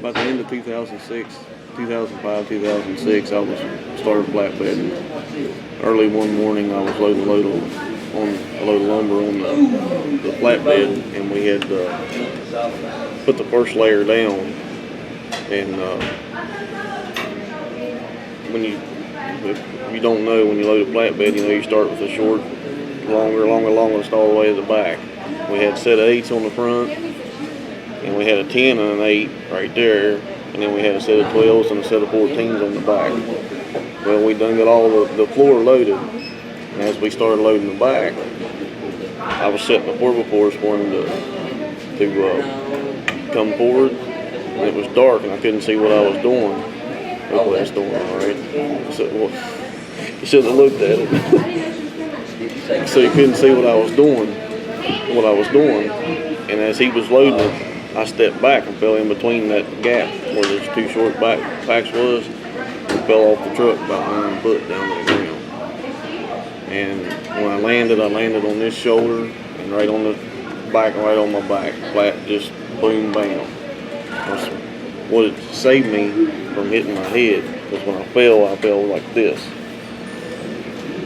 By the end of 2006, 2005, 2006, I was started flatbedding. Early one morning, I was loading a load of lumber on the flatbed, and we had put the first layer down. And if you don't know, when you load a flatbed, you start with a short, longer, longest all the way to the back. We had a set of 8s on the front, and we had a 10 and an 8 right there, and then we had a set of 12s and a set of 14s on the back. Well, we done got all the floor loaded, and as we started loading the back, I was setting the portable force for him to come forward, and it was dark, and I couldn't see what I was doing. Hopefully that's doing all right. So, well, you shouldn't have looked at it. So he couldn't see what I was doing, and as he was loading it, I stepped back and fell in between that gap where those two short packs was, and fell off the truck about 9 foot down to the ground. And when I landed on this shoulder and right on the back, right on my back, flat, just boom, bam. What it saved me from hitting my head, because when I fell like this.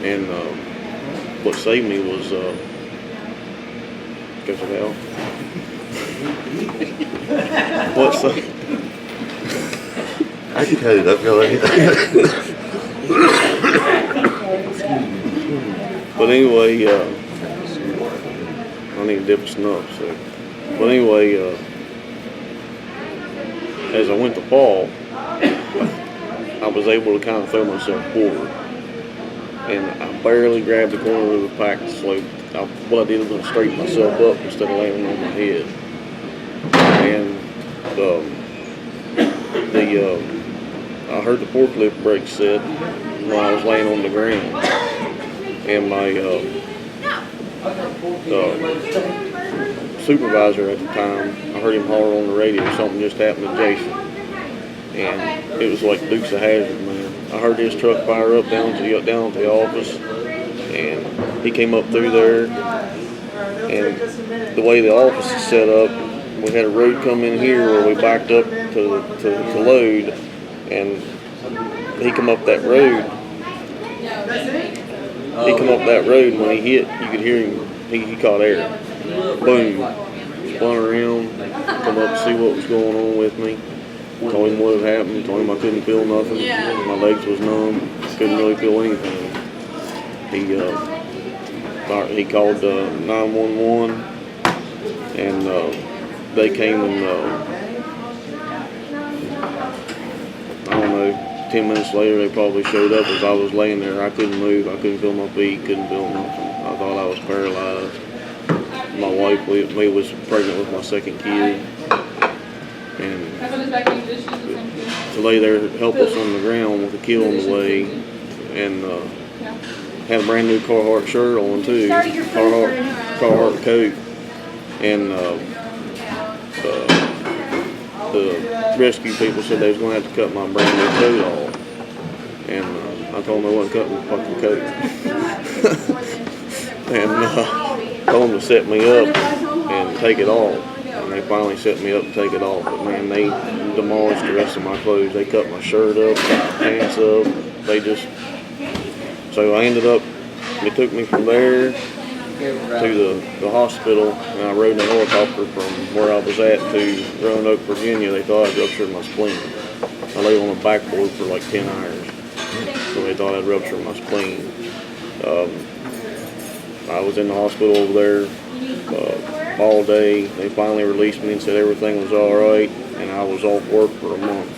And what saved me was, guess what hell? What's up? I can cut it up, go ahead. But anyway, I need to dip a snuff. So, but anyway, as I went to fall, I was able to kind of throw myself forward, and I barely grabbed the corner of the pack slope. What I did was straighten myself up instead of landing on my head. And I heard the forklift brake set when I was laying on the ground, and my supervisor at the time, I heard him holler on the radio, something just happened to Jason, and it was like Dukes of Hazzard, man. I heard his truck fire up down to the office, and he came up through there, and the way the office is set up, we had a road come in here where we backed up to load, and he come up that road. And when he hit, you could hear him, he caught air. Boom. Spun around, come up to see what was going on with me. Told him what had happened, told him I couldn't feel nothing. My legs was numb, couldn't really feel anything. He called 911, and they came and, I don't know, 10 minutes later they probably showed up as I was laying there. I couldn't move, I couldn't feel my feet, couldn't feel nothing. I thought I was paralyzed. My wife was pregnant with my second kid, and to lay there helpless on the ground with a kid on the way, and had a brand new Carhartt shirt on too, Carhartt coat, and the rescue people said they was going to have to cut my brand new coat off, and I told them I wasn't cutting the fucking coat, and told them to set me up and take it off, and they finally set me up to take it off. But man, they demolished the rest of my clothes. They cut my shirt up, cut my pants up. So I ended up, they took me from there to the hospital, and I rode in a helicopter from where I was at to Roanoke, Virginia. They thought I'd ruptured my spleen. I lay on a backboard for like 10 hours, so they thought I'd ruptured my spleen. I was in the hospital over there all day. They finally released me and said everything was all right, and I was off work for a month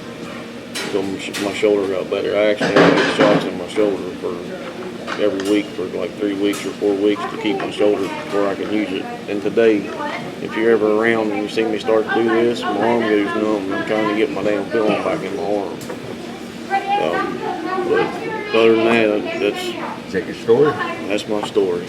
until my shoulder got better. I actually had to get shots in my shoulder for every week for like 3 weeks or 4 weeks to keep my shoulder where I could use it. And today, if you're ever around and you see me start to do this, my arm goes numb, and I'm trying to get my damn feeling back in my arm. But other than that, Is that your story? that's my story.